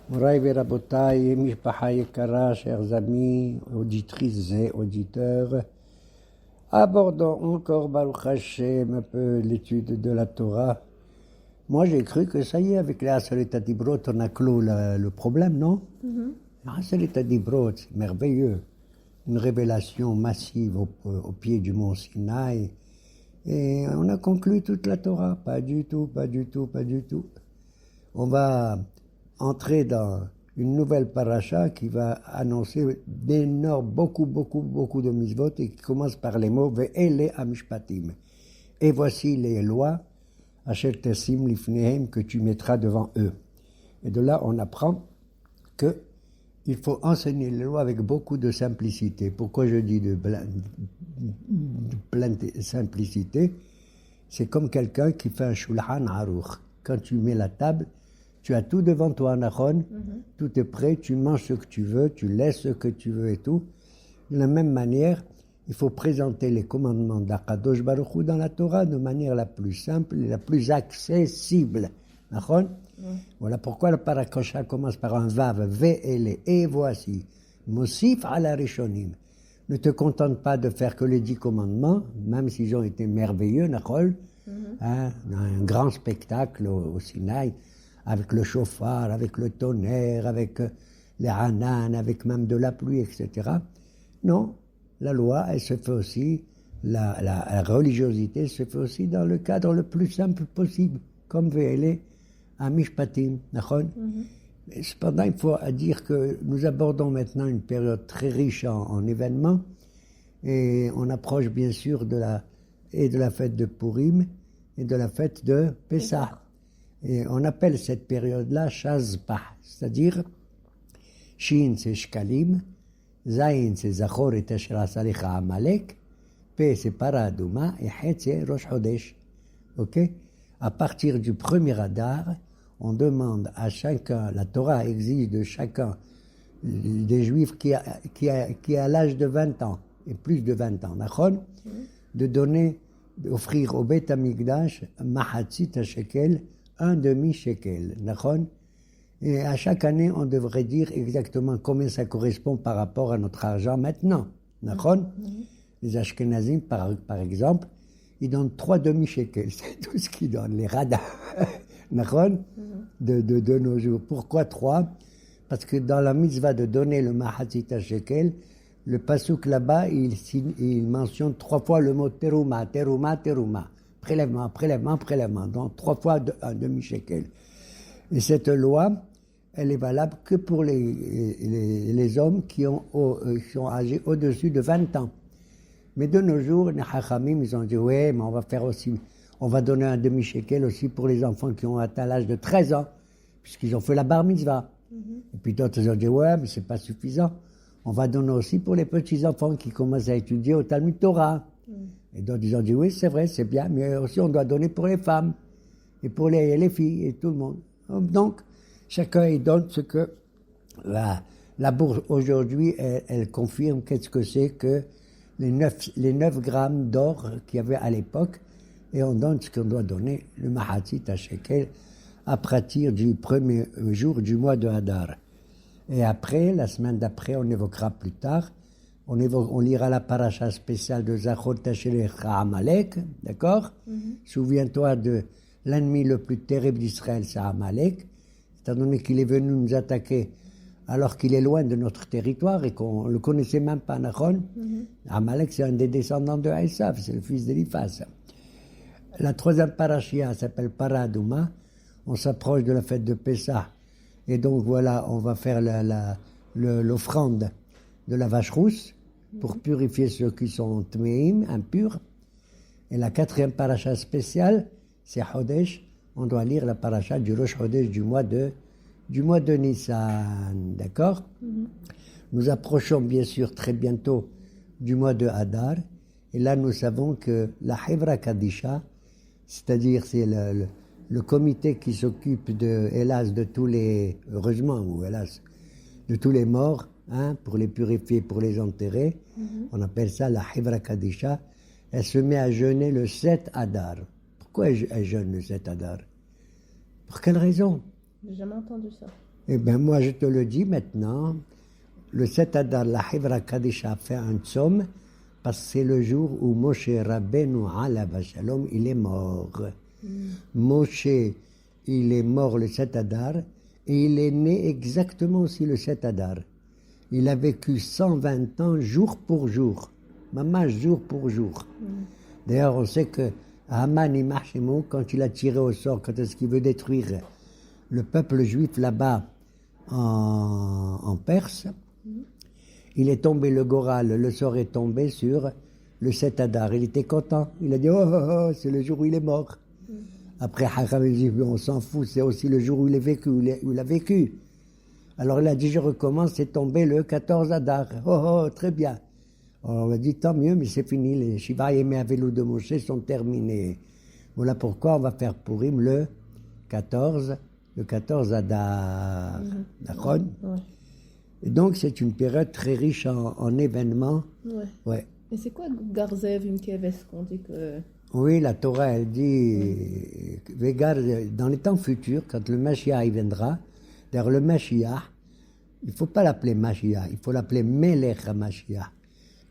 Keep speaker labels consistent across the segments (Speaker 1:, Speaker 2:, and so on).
Speaker 1: Moraï Verabotaï, Mishpaha Yekara, chers amis, auditrices et auditeurs, abordons encore Baruch Hashem un peu l'étude de la Torah. Moi j'ai cru que ça y est, avec les Aseret Adibrot, on a clos le problème, non? Aseret Adibrot, c'est merveilleux. Une révélation massive au pied du mont Sinaï. Et on a conclu toute la Torah. Pas du tout, pas du tout, pas du tout. On va entrer dans une nouvelle paracha qui va annoncer d'énormes, beaucoup de mitzvot et qui commence par les mots Ve'ele amishpatim. Et voici les lois, Asher tessim lifnehem, que tu mettras devant eux. Et de là, on apprend que il faut enseigner les lois avec beaucoup de simplicité. Pourquoi je dis de pleine simplicité? C'est comme quelqu'un qui fait un shulchan aruch. Quand tu mets la table, tu as tout devant toi, Nachon, tout est prêt, tu manges ce que tu veux, tu laisses ce que tu veux et tout. De la même manière, il faut présenter les commandements d'Akadosh Baruch Hu dans la Torah de manière la plus simple et la plus accessible. Nachon? Voilà pourquoi le parakosha commence par un vav, ve'ele, et voici. Mosif ala rishonim. Ne te contente pas de faire que les 10 commandements, même s'ils ont été merveilleux, Nachol, un grand spectacle au Sinaï, avec le chauffard, avec le tonnerre, avec les hanan, avec même de la pluie, etc. Non, la loi, elle se fait aussi, la religiosité se fait aussi dans le cadre le plus simple possible, comme ve'ele à Mishpatim, Nachon. Cependant, il faut dire que nous abordons maintenant une période très riche en événements et on approche bien sûr de la fête de Purim et de la fête de Pessah. Et on appelle cette période-là Shazpah, c'est-à-dire Shin c'est Shkalim, Zayin c'est Zachor et Teshra Salicha Amalek, Pe c'est Paraduma et Het c'est Rosh Chodesh. Ok? À partir du premier Adar, on demande à chacun, la Torah exige de chacun des Juifs qui a l'âge de 20 ans, et plus de 20 ans, de donner, d'offrir au Beth Amikdash Mahatzit shekel, un demi-shekel. Et à chaque année, on devrait dire exactement combien ça correspond par rapport à notre argent maintenant. Les Ashkenazim, par exemple, ils donnent 3 demi-shekels, c'est tout ce qu'ils donnent, les radars, de nos jours. Pourquoi 3? Parce que dans la mitzvah de donner le mahatzit shekel, le pasuk là-bas, il mentionne 3 fois le mot teruma, teruma, teruma. Prélèvement, prélèvement, prélèvement. Donc 3 fois un demi-shekel. Et cette loi, elle est valable que pour les hommes qui sont âgés au-dessus de 20 ans. Mais de nos jours, les Hachamim, ils ont dit, ouais, mais on va donner un demi-shekel aussi pour les enfants qui ont atteint l'âge de 13 ans, puisqu'ils ont fait la bar mitzvah. Et puis d'autres, ils ont dit, ouais, mais c'est pas suffisant. On va donner aussi pour les petits-enfants qui commencent à étudier au Talmud Torah. Et d'autres, ils ont dit, oui, c'est vrai, c'est bien, mais aussi on doit donner pour les femmes, et pour les filles, et tout le monde. Donc, chacun, il donne ce que la bourse aujourd'hui, elle confirme qu'est-ce que c'est que les 9 grammes d'or qu'il y avait à l'époque, et on donne ce qu'on doit donner, le mahatzit à shekel, à partir du premier jour du mois de Hadar. Et après, la semaine d'après, on évoquera plus tard, on lira la paracha spéciale de Zachor Teshelecha Amalek, d'accord? Souviens-toi de l'ennemi le plus terrible d'Israël, c'est Amalek, étant donné qu'il est venu nous attaquer alors qu'il est loin de notre territoire et qu'on ne le connaissait même pas, Nachon. Amalek, c'est un des descendants de Esav, c'est le fils d'Eliphaz. La troisième parachia s'appelle Paraduma. On s'approche de la fête de Pessah. Et donc voilà, on va faire l'offrande de la vache rousse pour purifier ceux qui sont tmeim, impurs. Et la quatrième paracha spéciale, c'est Chodesh. On doit lire la paracha du Rosh Chodesh du mois de Nissan, d'accord? Nous approchons bien sûr très bientôt du mois de Hadar, et là nous savons que la Hevra Kadisha, c'est-à-dire c'est le comité qui s'occupe hélas, de tous les, heureusement ou hélas, de tous les morts, pour les purifier, pour les enterrer, on appelle ça la Hevra Kadisha, elle se met à jeûner le 7 Hadar. Pourquoi elle jeûne le 7 Hadar? Pour quelle raison?
Speaker 2: J'ai jamais entendu ça.
Speaker 1: Eh bien, moi, je te le dis maintenant. Le 7 Adar, la Hivra Kadisha a fait un tzom parce que c'est le jour où Moshe Rabbeinu Alav Shalom, il est mort. Moshe, il est mort le 7 Adar et il est né exactement aussi le 7 Adar. Il a vécu 120 ans jour pour jour. Maman, jour pour jour. D'ailleurs, on sait que Haman Imachimo, quand il a tiré au sort, quand est-ce qu'il veut détruire le peuple juif là-bas en Perse, il est tombé, le Goral, le sort est tombé sur le 7 Adar. Il était content. Il a dit, oh, c'est le jour où il est mort. Après, Hacham dit, on s'en fout, c'est aussi le jour où il est vécu, où il a vécu. Alors il a dit, je recommence, c'est tombé le 14 Adar. Oh, très bien. Alors on a dit, tant mieux, mais c'est fini, les Shiva et Avelou de Moshe sont terminés. Voilà pourquoi on va faire Purim le 14 Adar. D'accord?
Speaker 2: Ouais.
Speaker 1: Et donc c'est une période très riche en événements.
Speaker 2: Ouais.
Speaker 1: Ouais.
Speaker 2: Et c'est quoi Garzev Imkeves qu'on dit que...
Speaker 1: Oui, la Torah, elle dit, regarde, dans les temps futurs, quand le Mashiach il viendra, d'ailleurs le Mashiach, il ne faut pas l'appeler Mashiach, il faut l'appeler Melech HaMashiach.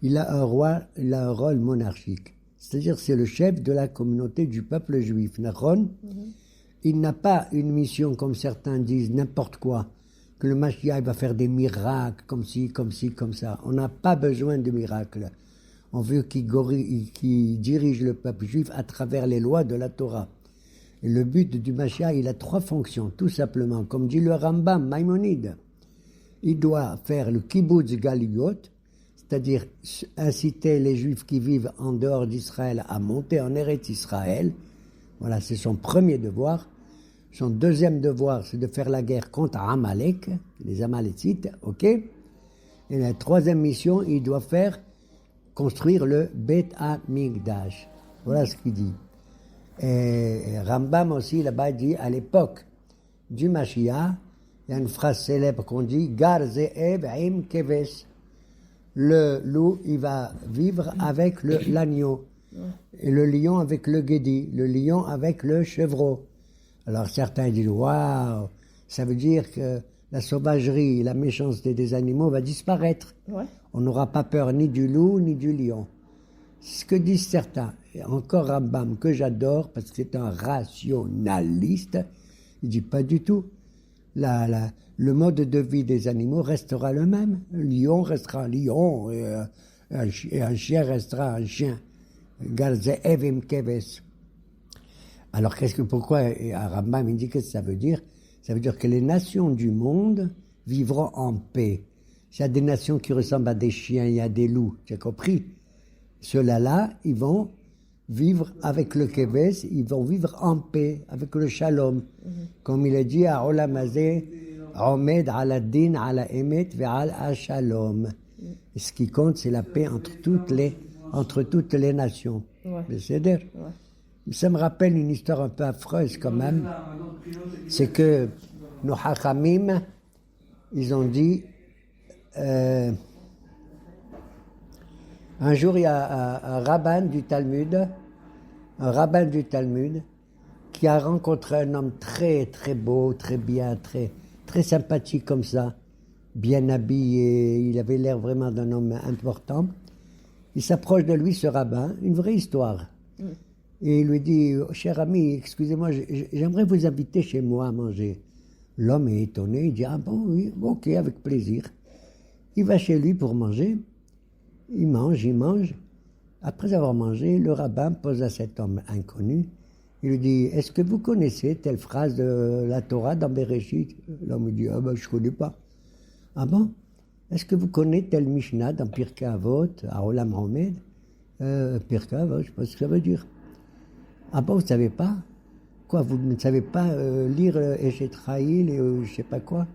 Speaker 1: Il a un rôle monarchique. C'est-à-dire c'est le chef de la communauté du peuple juif. Il n'a pas une mission, comme certains disent, n'importe quoi, que le Mashiach va faire des miracles, comme ci, comme ça. On n'a pas besoin de miracles. On veut qu'il dirige le peuple juif à travers les lois de la Torah. Et le but du Mashiach, il a 3 fonctions, tout simplement. Comme dit le Rambam, Maïmonide, il doit faire le kibbutz galiyot, c'est-à-dire inciter les Juifs qui vivent en dehors d'Israël à monter en Eretz Israël. Voilà, c'est son premier devoir. Son deuxième devoir, c'est de faire la guerre contre Amalek, les Amalécites, ok? Et la troisième mission, il doit construire le Bet HaMikdash. Voilà ce qu'il dit. Et Rambam aussi, là-bas, dit, à l'époque du Mashiach, il y a une phrase célèbre qu'on dit, Gar Ze'ev Im Keves. Le loup, il va vivre avec l'agneau. Et le lion avec le guédi. Le lion avec le chevreau. Alors certains disent, waouh, ça veut dire que la sauvagerie, la méchanceté des animaux va disparaître.
Speaker 2: Ouais.
Speaker 1: On n'aura pas peur ni du loup ni du lion. C'est ce que disent certains. Et encore Rambam, que j'adore, parce que c'est un rationaliste, il dit pas du tout. Le mode de vie des animaux restera le même. Un lion restera un lion et un chien restera un chien. Galze'evim keves. Alors pourquoi Rambam il dit que ça veut dire? Ça veut dire que les nations du monde vivront en paix. S'il y a des nations qui ressemblent à des chiens et à des loups, tu as compris? Ceux-là, ils vont vivre avec le keves, ils vont vivre en paix, avec le shalom. Comme il a dit à Olam Hazeh, Omed ala din ala emet ve'al ha-shalom. Ce qui compte, c'est la paix entre toutes les nations.
Speaker 2: Ouais.
Speaker 1: C'est-à-dire, ça me rappelle une histoire un peu affreuse quand même. C'est que nos hachamim, ils ont dit, un jour il y a un rabbin du Talmud, qui a rencontré un homme très très beau, très bien, très sympathique comme ça, bien habillé, il avait l'air vraiment d'un homme important. Il s'approche de lui, ce rabbin, une vraie histoire. Et il lui dit, oh, cher ami, excusez-moi, j'aimerais vous inviter chez moi à manger. L'homme est étonné, il dit, ah bon, oui, ok, avec plaisir. Il va chez lui pour manger, il mange. Après avoir mangé, le rabbin pose à cet homme inconnu, il lui dit, est-ce que vous connaissez telle phrase de la Torah dans Bereshit? L'homme lui dit, ah ben je ne connais pas. Ah bon? Est-ce que vous connaissez telle Mishnah dans Pirkei Avot, à Olam Hamed? Pirkei Avot, je ne sais pas ce que ça veut dire. Ah bon, vous ne savez pas? Quoi, vous ne savez pas lire Eshet Chayil et je ne sais pas quoi?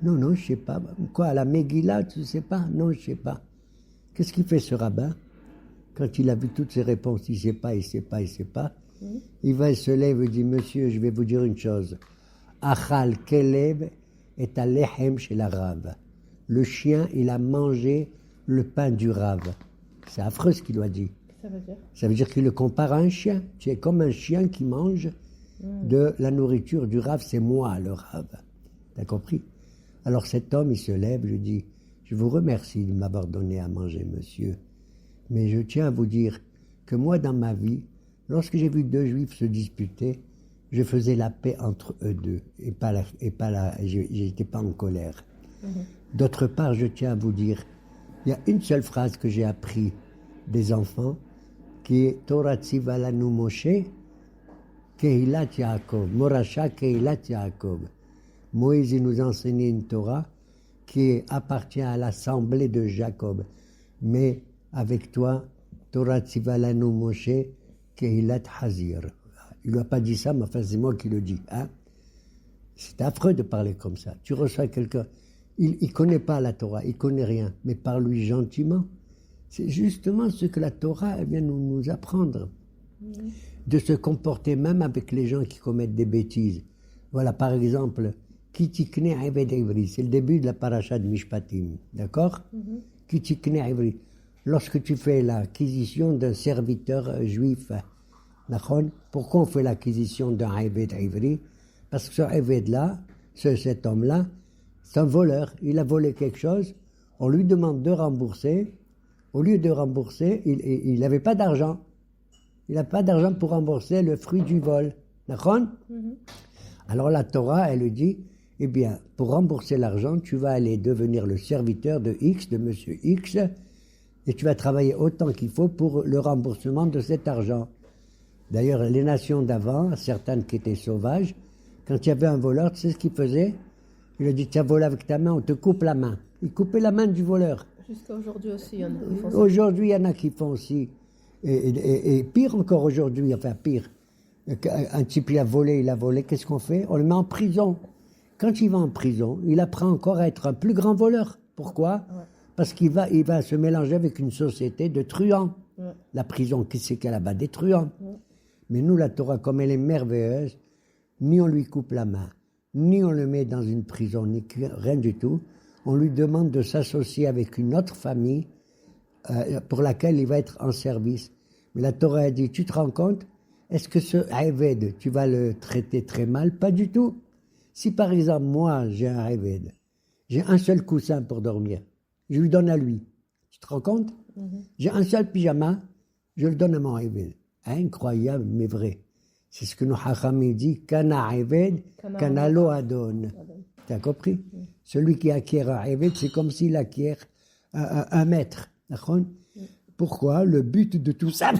Speaker 1: Non, je ne sais pas. Quoi, à la Megillah, tu ne sais pas? Non, je ne sais pas. Qu'est-ce qu'il fait ce rabbin? Quand il a vu toutes ces réponses, il ne sait pas. Il va, il se lève et dit, monsieur, je vais vous dire une chose. Achal kelev est à lechem chez la rave. Le chien, il a mangé le pain du rave. C'est affreux ce qu'il lui a dit. Ça veut dire qu'il le compare à un chien. Tu es comme un chien qui mange de la nourriture du rave, c'est moi le rave. T'as compris? Alors cet homme, il se lève, lui dit, je vous remercie de m'avoir donné à manger, monsieur. Mais je tiens à vous dire que moi, dans ma vie, lorsque j'ai vu deux juifs se disputer, je faisais la paix entre eux deux, j'étais pas en colère. D'autre part, je tiens à vous dire, il y a une seule phrase que j'ai appris des enfants, qui est Torah tziva lanu Moshe, Kehilat Yaakov, Morasha Kehilat Yaakov. Moïse nous a enseigné une Torah qui appartient à l'assemblée de Jacob. Mais avec toi, Torah tziva lanu Moshe, Kehilat Hazir. Il ne lui a pas dit ça, mais enfin c'est moi qui le dis. Hein? C'est affreux de parler comme ça. Tu reçois quelqu'un, il ne connaît pas la Torah, il ne connaît rien, mais parle-lui gentiment. C'est justement ce que la Torah vient nous apprendre. De se comporter même avec les gens qui commettent des bêtises. Voilà, par exemple, Kitikne Eved Ivri, c'est le début de la paracha de Mishpatim, d'accord? Kitikne Ivri. Lorsque tu fais l'acquisition d'un serviteur juif, d'accord? Pourquoi on fait l'acquisition d'un Eved Ivri? Parce que ce Eved-là, cet homme-là, c'est un voleur. Il a volé quelque chose, on lui demande de rembourser. Au lieu de rembourser, il n'avait pas d'argent. Il n'a pas d'argent pour rembourser le fruit du vol. D'accord? Alors la Torah, elle dit, eh bien, pour rembourser l'argent, tu vas aller devenir le serviteur de X, de monsieur X, et tu vas travailler autant qu'il faut pour le remboursement de cet argent. D'ailleurs, les nations d'avant, certaines qui étaient sauvages, quand il y avait un voleur, tu sais ce qu'ils faisaient? Il lui a dit, tu as volé avec ta main, on te coupe la main. Il coupait la main du voleur.
Speaker 2: Jusqu'à aujourd'hui aussi, il y en a qui font ça.
Speaker 1: Aujourd'hui, il y en a qui font aussi. Et pire encore aujourd'hui, enfin pire. Un type, il a volé, qu'est-ce qu'on fait? On le met en prison. Quand il va en prison, il apprend encore à être un plus grand voleur. Pourquoi? Parce qu'il va se mélanger avec une société de truands. La prison, qui c'est qu'elle là-bas? Des truands. Mais nous, la Torah, comme elle est merveilleuse, ni on lui coupe la main, ni on le met dans une prison, ni rien du tout. On lui demande de s'associer avec une autre famille pour laquelle il va être en service. Mais la Torah a dit, tu te rends compte? Est-ce que ce Eved, tu vas le traiter très mal? Pas du tout. Si par exemple, moi, j'ai un Eved, j'ai un seul coussin pour dormir, je lui donne à lui. Tu te rends compte? J'ai un seul pyjama, je le donne à mon Eved. Incroyable, mais vrai. C'est ce que nos Hachamim dit, Kana Eved, Kana lo Adon. T'as compris? Celui qui acquiert un Eved, c'est comme s'il acquiert un maître. Pourquoi? Le but de tout ça,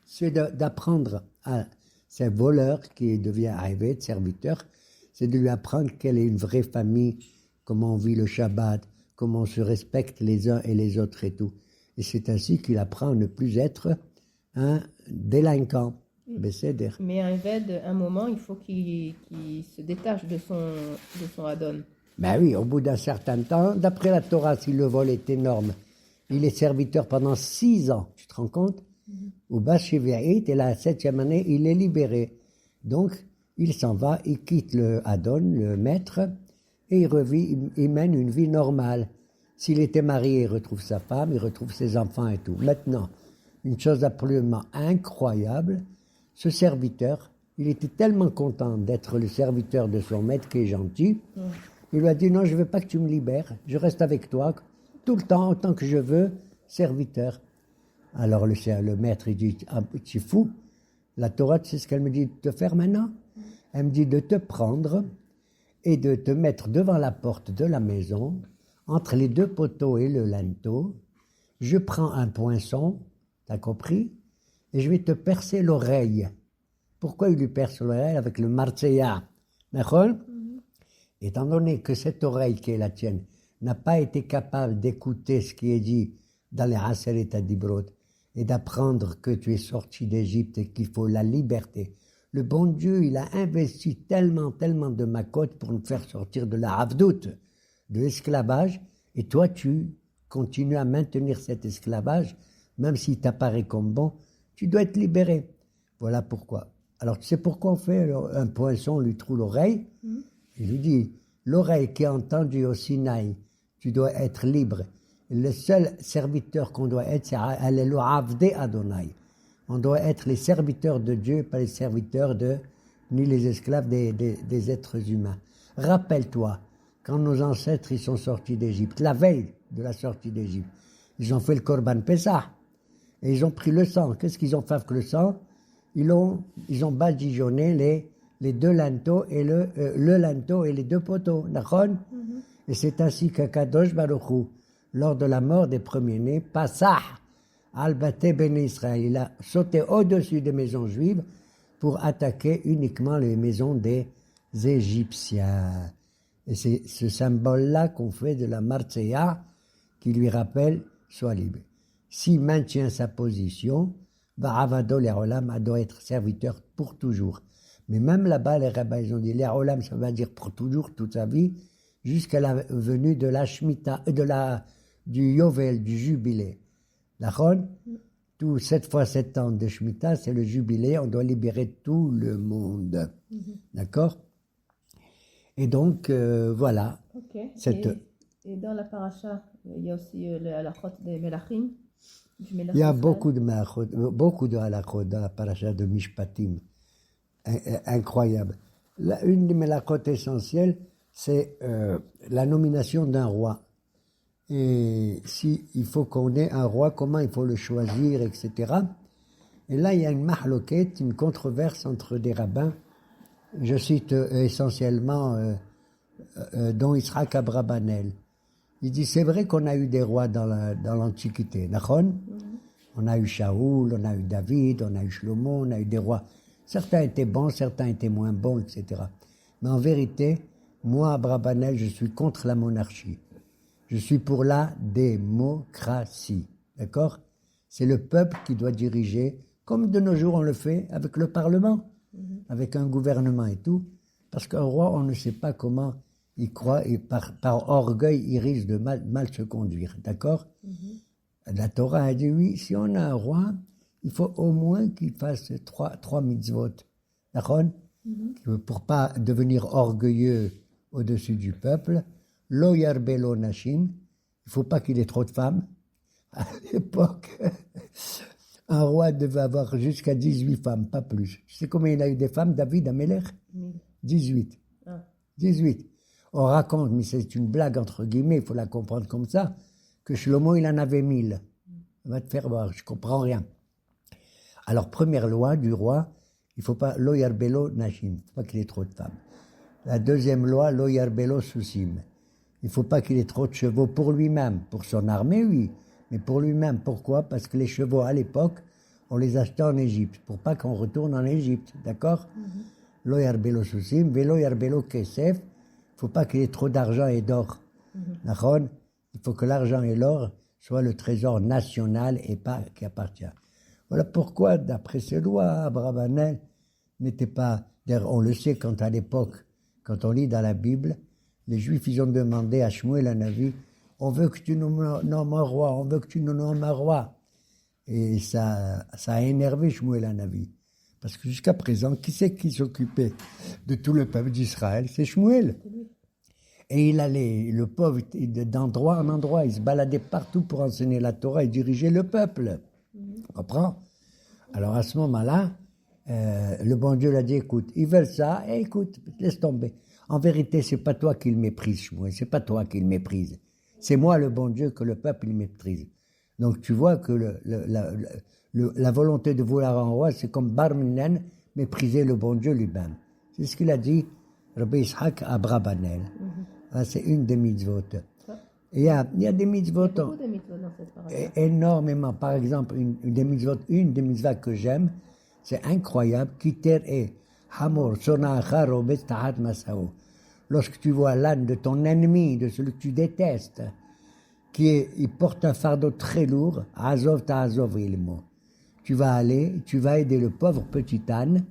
Speaker 1: c'est d'apprendre à ce voleur qui devient Eved, serviteur, c'est de lui apprendre quelle est une vraie famille, comment on vit le Shabbat, comment on se respecte les uns et les autres et tout. Et c'est ainsi qu'il apprend à ne plus être un délinquant.
Speaker 2: Mais un Eved, un moment, il faut qu'il se détache de son Adon.
Speaker 1: Ben oui, au bout d'un certain temps, d'après la Torah, si le vol est énorme, il est serviteur pendant 6 ans. Tu te rends compte? Au Bashivi'it, et la 7e année, il est libéré. Donc, il s'en va, il quitte le Adon, le maître, et il mène une vie normale. S'il était marié, il retrouve sa femme, il retrouve ses enfants et tout. Maintenant, une chose absolument incroyable, ce serviteur, il était tellement content d'être le serviteur de son maître qui est gentil, il lui a dit, non, je ne veux pas que tu me libères, je reste avec toi tout le temps, autant que je veux, serviteur. Alors le maître, il dit, ah, tu es fou, la Torah, tu sais ce qu'elle me dit de te faire maintenant? Elle me dit de te prendre et de te mettre devant la porte de la maison, entre les 2 poteaux et le linteau, je prends un poinçon, t'as compris? Et je vais te percer l'oreille. Pourquoi il lui perce l'oreille? Avec le marseilla. D'accord? Étant donné que cette oreille qui est la tienne n'a pas été capable d'écouter ce qui est dit dans les Aseret Adibrot et d'apprendre que tu es sorti d'Égypte et qu'il faut la liberté. Le bon Dieu, il a investi tellement de makot pour nous faire sortir de la havdout, de l'esclavage, et toi tu continues à maintenir cet esclavage, même s'il t'apparaît comme bon, tu dois être libéré. Voilà pourquoi. Alors tu sais pourquoi on fait un poinçon, on lui trouve l'oreille? Il lui dit, l'oreille qui a entendu au Sinaï, tu dois être libre. Le seul serviteur qu'on doit être, c'est Alelo Avde Adonai. On doit être les serviteurs de Dieu, pas les serviteurs ni les esclaves des êtres humains. Rappelle-toi, quand nos ancêtres ils sont sortis d'Égypte, la veille de la sortie d'Égypte, ils ont fait le Korban Pessah et ils ont pris le sang. Qu'est-ce qu'ils ont fait avec le sang? Ils ont badigeonné les deux linteaux et le linteau et les deux poteaux. D'accord? Et c'est ainsi qu'Akadosh Baruch Hu, lors de la mort des premiers-nés, Passah al-Bate Ben Israël, il a sauté au-dessus des maisons juives pour attaquer uniquement les maisons des Égyptiens. Et c'est ce symbole-là qu'on fait de la Marseillaise qui lui rappelle « Sois libre ». S'il maintient sa position, Ba'avado l'Erolam doit être serviteur pour toujours. Mais même là-bas, les rabbins, ils ont dit l'Erolam, ça veut dire pour toujours, toute sa vie, jusqu'à la venue de la Shemitah, du Yovel, du jubilé. D'accord? Tout 7 fois 7 ans de Shemitah, c'est le jubilé, on doit libérer tout le monde. D'accord? Et donc, voilà.
Speaker 2: Ok. Et dans la paracha, il y a aussi le halachot des Melachim.
Speaker 1: Il y a beaucoup de halachot dans la paracha de Mishpatim. Incroyable. Une des halachot essentielles, c'est la nomination d'un roi. Et il faut qu'on ait un roi, comment il faut le choisir, etc. Et là, il y a une mahloket, une controverse entre des rabbins. Je cite essentiellement dont Yitzhak Abrabanel. Il dit, c'est vrai qu'on a eu des rois dans l'Antiquité, d'accord? On a eu Shaoul, on a eu David, on a eu Shlomo, on a eu des rois. Certains étaient bons, certains étaient moins bons, etc. Mais en vérité, moi, Abrabanel, je suis contre la monarchie. Je suis pour la démocratie, d'accord? C'est le peuple qui doit diriger, comme de nos jours on le fait avec le Parlement, avec un gouvernement et tout, parce qu'un roi, on ne sait pas comment il croit, et par orgueil, il risque de mal se conduire, d'accord? La Torah a dit, oui, si on a un roi, il faut au moins qu'il fasse trois mitzvot, d'accord? Pour pas devenir orgueilleux au-dessus du peuple. Lo yarbelo nashim, il faut pas qu'il ait trop de femmes. À l'époque, un roi devait avoir jusqu'à 18 femmes, pas plus. Tu sais combien il a eu des femmes, David Amelech? 18. 18. On raconte, mais c'est une blague entre guillemets, il faut la comprendre comme ça, que Shlomo, il en avait 1000. Va te faire voir, je comprends rien. Alors, première loi du roi, il faut pas, lo yarbelo nashim, il faut pas qu'il ait trop de femmes. La deuxième loi, lo yarbelo susim. Il faut pas qu'il ait trop de chevaux pour lui-même. Pour son armée, oui, mais pour lui-même. Pourquoi? Parce que les chevaux, à l'époque, on les achetait en Égypte, pour pas qu'on retourne en Égypte, d'accord? Lo yarbelo susim, velo yarbelo kesef. Il faut pas qu'il ait trop d'argent et d'or. D'accord? Il faut que l'argent et l'or soient le trésor national et pas qui appartient. Voilà pourquoi, d'après ces lois, Abrabanel n'était pas... D'ailleurs, on le sait quand à l'époque, quand on lit dans la Bible, les Juifs, ils ont demandé à Shmuel Hanavi, on veut que tu nous nommes un roi, on veut que tu nous nommes un roi. Et ça a énervé Shmuel Hanavi. Parce que jusqu'à présent, qui c'est qui s'occupait de tout le peuple d'Israël? C'est Shmuel. Et il allait, le pauvre, d'endroit en endroit, il se baladait partout pour enseigner la Torah et diriger le peuple. Tu comprends? Alors à ce moment-là, le bon Dieu l'a dit, écoute, ils veulent ça, et écoute, laisse tomber. En vérité, c'est pas toi qui le méprise, Shmuel, c'est pas toi qui le méprise. C'est moi, le bon Dieu, que le peuple il méprise. Donc tu vois que la volonté de vouloir un roi, c'est comme Barminan mépriser le bon Dieu lui-même. C'est ce qu'il a dit Rabbi Yitzhak Abrabanel. C'est une des mitzvot. Il y a des mitzvot.
Speaker 2: Il y a beaucoup de mitzvot dans cette paracha.
Speaker 1: Énormément. Par exemple, une des mitzvot que j'aime, c'est incroyable. Kiter e hamor sona'acha robet tahat masao. Lorsque tu vois l'âne de ton ennemi, de celui que tu détestes, il porte un fardeau très lourd, azov ta'azov ilmo. Tu vas aider le pauvre petit âne,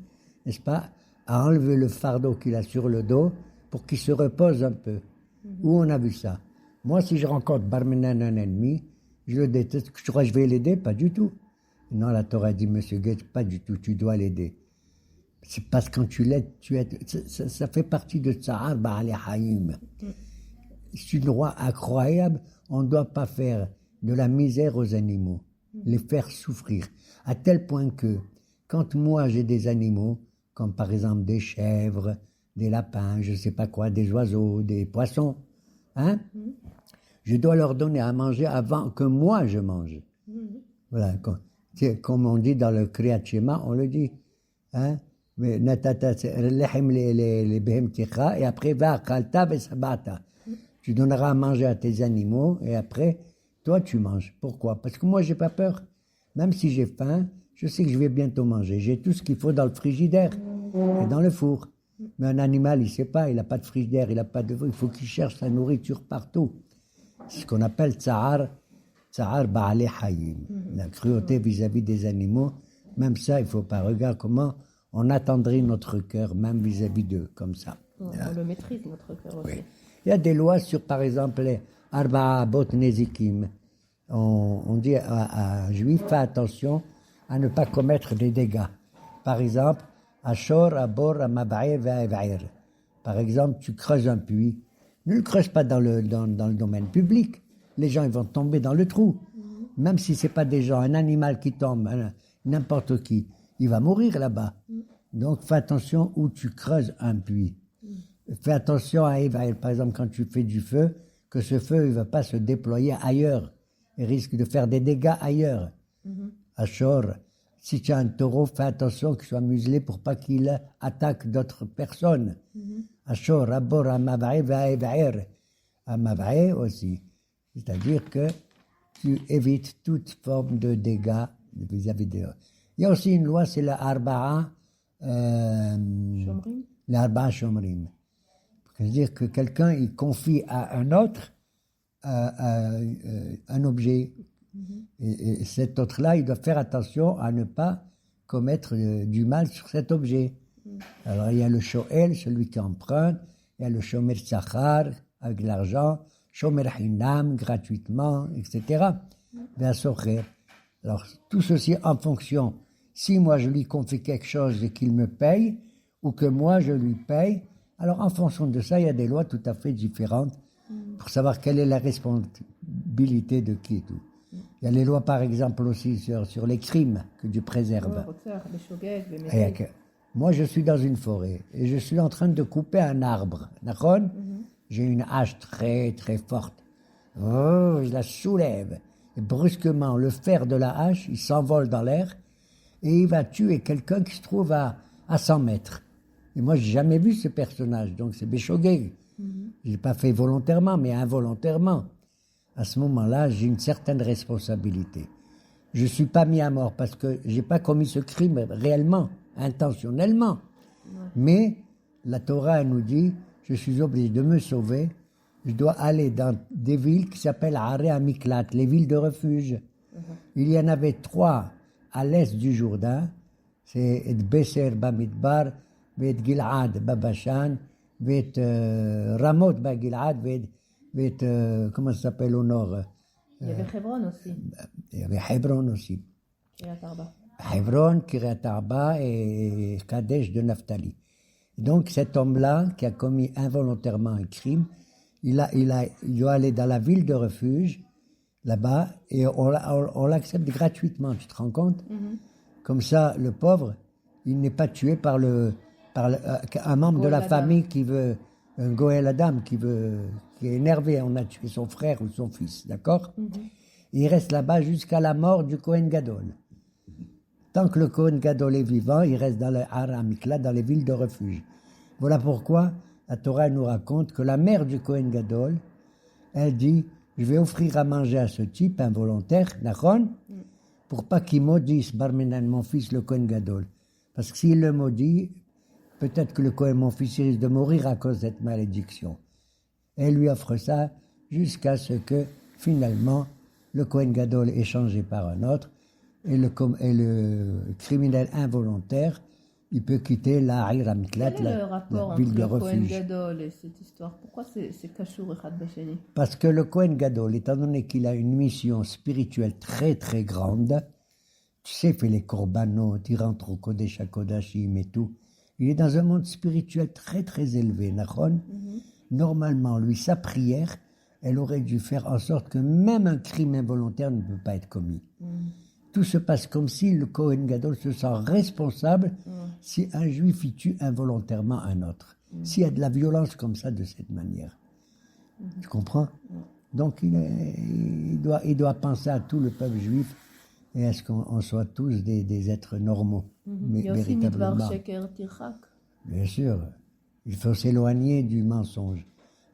Speaker 1: n'est-ce pas, à enlever le fardeau qu'il a sur le dos pour qu'il se repose un peu. Où on a vu ça? Moi, si je rencontre Barminan, un ennemi, je le déteste. Tu crois que je vais l'aider? Pas du tout. Non, la Torah dit, Monsieur Goethe, pas du tout, tu dois l'aider. C'est parce que quand tu l'aides, ça fait partie de Tsahar Ba'al Haïm. C'est une loi incroyable. On ne doit pas faire de la misère aux animaux, les faire souffrir. À tel point que, quand moi j'ai des animaux, comme par exemple des chèvres, des lapins, je ne sais pas quoi, des oiseaux, des poissons, hein, je dois leur donner à manger avant que moi je mange. Voilà, comme on dit dans le Kriyat Shema, on le dit, hein, mais natata lehem les behemticha, et après va khalta vesabata. Tu donneras à manger à tes animaux et après toi tu manges. Pourquoi? Parce que moi j'ai pas peur. Même si j'ai faim, je sais que je vais bientôt manger. J'ai tout ce qu'il faut dans le frigidaire et dans le four. Mais un animal, il sait pas, il n'a pas de frigidaire, il n'a pas de four, il faut qu'il cherche sa nourriture partout. C'est ce qu'on appelle tsahar ba'aleh hayim, la cruauté vis-à-vis des animaux. Même ça, il faut pas. Regarde comment on attendrit notre cœur, même vis-à-vis d'eux, comme ça.
Speaker 2: On le maîtrise, notre cœur aussi.
Speaker 1: Oui. Il y a des lois sur, par exemple, les arba'a bot nezikim. On dit à un juif, fais attention à ne pas commettre des dégâts. Par exemple, ashor, abor, amaba'ir, ve'eva'ir. Par exemple, tu creuses un puits. Ne le creuse pas dans le domaine public. Les gens ils vont tomber dans le trou. Même si c'est pas des gens, un animal qui tombe, n'importe qui, il va mourir là-bas. Donc fais attention où tu creuses un puits. Fais attention à, par exemple, quand tu fais du feu, que ce feu ne va pas se déployer ailleurs. Il risque de faire des dégâts ailleurs. Ashor, si tu as un taureau, fais attention qu'il soit muselé pour pas qu'il attaque d'autres personnes. Ashor, abor, amaba'e, va'e, amaba'e aussi. C'est-à-dire que tu évites toute forme de dégâts vis-à-vis d'eux. Il y a aussi une loi, c'est la arba'a shomrim. C'est-à-dire que quelqu'un, il confie à un autre un objet. Et cet autre-là, il doit faire attention à ne pas commettre du mal sur cet objet. Alors, il y a le shoel, celui qui emprunte, il y a le shomer sachar, avec l'argent, shomer hinam, gratuitement, etc. Alors, tout ceci en fonction. Si moi, je lui confie quelque chose et qu'il me paye, ou que moi, je lui paye, alors en fonction de ça, il y a des lois tout à fait différentes pour savoir quelle est la responsabilité de qui et tout. Il y a les lois, par exemple, aussi sur les crimes que Dieu préserve. Moi, je suis dans une forêt et je suis en train de couper un arbre. D'accord? J'ai une hache très, très forte. Oh, je la soulève. Et brusquement, le fer de la hache, il s'envole dans l'air et il va tuer quelqu'un qui se trouve à 100 mètres. Et moi, j'ai jamais vu ce personnage, donc c'est Béchogué. Je l'ai pas fait volontairement, mais involontairement. À ce moment-là, j'ai une certaine responsabilité. Je suis pas mis à mort parce que j'ai pas commis ce crime réellement, intentionnellement. Mais la Torah elle nous dit, je suis obligé de me sauver. Je dois aller dans des villes qui s'appellent Aré Amiklat, les villes de refuge. Il y en avait 3 à l'est du Jourdain. C'est Besser Bamidbar, Vet Gilad Babashan, Vet Ramot Bagilad, Vet comment ça s'appelle au nord?
Speaker 2: Il y avait Hebron aussi.
Speaker 1: Il y avait Hebron aussi.
Speaker 2: Kiryat Arba.
Speaker 1: Hebron, Kiryat Arba et Kadesh de Naphtali. Donc cet homme-là, qui a commis involontairement un crime, il doit aller dans la ville de refuge, là-bas, et on l'accepte gratuitement, tu te rends compte? Comme ça, le pauvre, il n'est pas tué par un membre de la famille qui veut, un Goël Adam, qui est énervé, on a tué son frère ou son fils, d'accord? Il reste là-bas jusqu'à la mort du Kohen Gadol. Tant que le Kohen Gadol est vivant, il reste dans le Haramikla, dans les villes de refuge. Voilà pourquoi la Torah nous raconte que la mère du Kohen Gadol, elle dit, je vais offrir à manger à ce type involontaire, Nachon, pour pas qu'il maudisse Barmenan, mon fils, le Kohen Gadol. Parce que s'il le maudit, peut-être que le Kohen, mon fils, il risque de mourir à cause de cette malédiction. Elle lui offre ça jusqu'à ce que, finalement, le Kohen Gadol est changé par un autre et le criminel involontaire, il peut quitter la Haïra Miklat, la ville de refuge.
Speaker 2: Quel est le rapport entre le Kohen Gadol et cette histoire? Pourquoi c'est Kashour Echad Besheni?
Speaker 1: Parce que le Kohen Gadol, étant donné qu'il a une mission spirituelle très très grande, tu sais, il fait les korbanot, il rentre au Kodesh HaKodashim et tout, il est dans un monde spirituel très très élevé, Nachon. Normalement, lui, sa prière, elle aurait dû faire en sorte que même un crime involontaire ne peut pas être commis. Tout se passe comme si le Kohen Gadol se sent responsable si un juif y tue involontairement un autre. S'il y a de la violence comme ça, de cette manière. Tu comprends? Donc il doit penser à tout le peuple juif et à ce qu'on soit tous des êtres normaux.
Speaker 2: Il y a aussi Midvar Sheker Tirchak.
Speaker 1: Bien sûr, il faut s'éloigner du mensonge.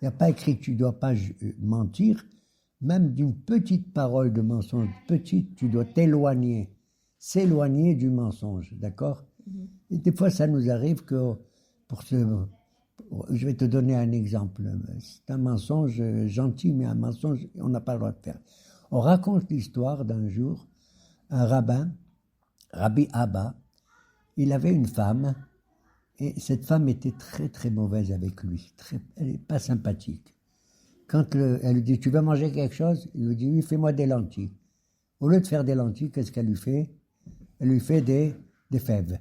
Speaker 1: Il n'y a pas écrit que tu ne dois pas mentir, même d'une petite parole de mensonge, petite, tu dois t'éloigner, s'éloigner du mensonge, d'accord? Et des fois, ça nous arrive que je vais te donner un exemple. C'est un mensonge gentil, mais un mensonge, on n'a pas le droit de faire. On raconte l'histoire d'un jour, un rabbin, Rabbi Abba, il avait une femme, et cette femme était très très mauvaise avec lui, elle n'est pas sympathique. Quand elle lui dit, tu veux manger quelque chose? Il lui dit, oui, fais-moi des lentilles. Au lieu de faire des lentilles, qu'est-ce qu'elle lui fait? Elle lui fait des fèves.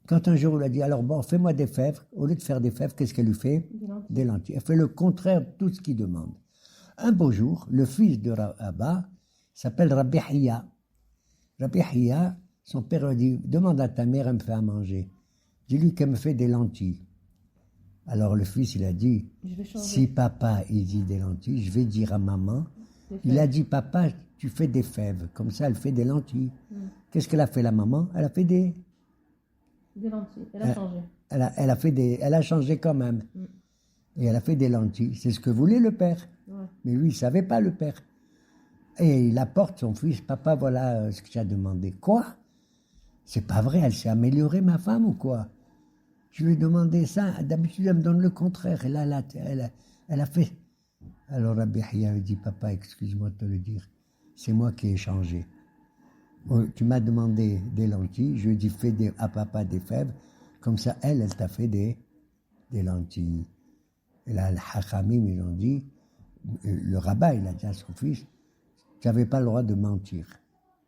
Speaker 1: Quand un jour, il a dit, alors bon, fais-moi des fèves. Au lieu de faire des fèves, qu'est-ce qu'elle lui fait? Des lentilles. Elle fait le contraire de tout ce qu'il demande. Un beau jour, le fils de Abba s'appelle Rabbi Hiya. Rabbi Hiya, son père lui dit, demande à ta mère, elle me fait à manger. Dis-lui qu'elle me fait des lentilles. Alors le fils, il a dit, si papa, il dit des lentilles, je vais dire à maman. Il a dit, papa, tu fais des fèves. Comme ça, elle fait des lentilles. Qu'est-ce qu'elle a fait, la maman? Elle a fait des
Speaker 2: lentilles. Elle a changé.
Speaker 1: Elle a changé quand même. Et elle a fait des lentilles. C'est ce que voulait le père. Ouais. Mais lui, il ne savait pas, le père. Et il apporte son fils, papa, voilà ce que tu as demandé. Quoi? C'est pas vrai, elle s'est améliorée, ma femme, ou quoi? Je lui ai demandé ça, d'habitude elle me donne le contraire, et là, elle a fait. Alors Rabbi Hiya lui dit, papa, excuse-moi de te le dire, c'est moi qui ai changé. Tu m'as demandé des lentilles, je lui ai dit, fais à papa des fèves, comme ça, elle t'a fait des lentilles. Et là, les Hachamim, ils ont dit, le rabbin, il a dit à son fils, tu n'avais pas le droit de mentir,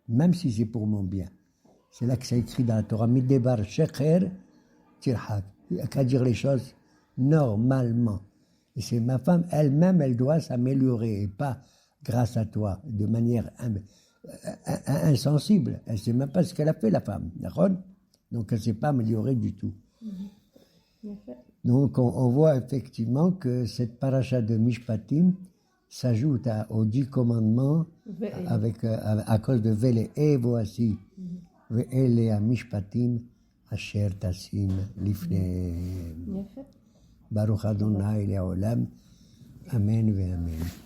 Speaker 1: même si c'est pour mon bien. C'est là que c'est écrit dans la Torah, Midebar Sheker Tirhak. Il n'y a qu'à dire les choses normalement. Et c'est ma femme, elle-même, elle doit s'améliorer, et pas grâce à toi, de manière insensible. Elle ne sait même pas ce qu'elle a fait, la femme. Donc elle ne s'est pas améliorée du tout. Donc on voit effectivement que cette paracha de Mishpatim s'ajoute aux 10 commandements à cause de Vele. Et voici, Ve'ele Mishpatim Asher Tassim Lifnehem. Baruch Adonai Le'olam. Amen ve'amen.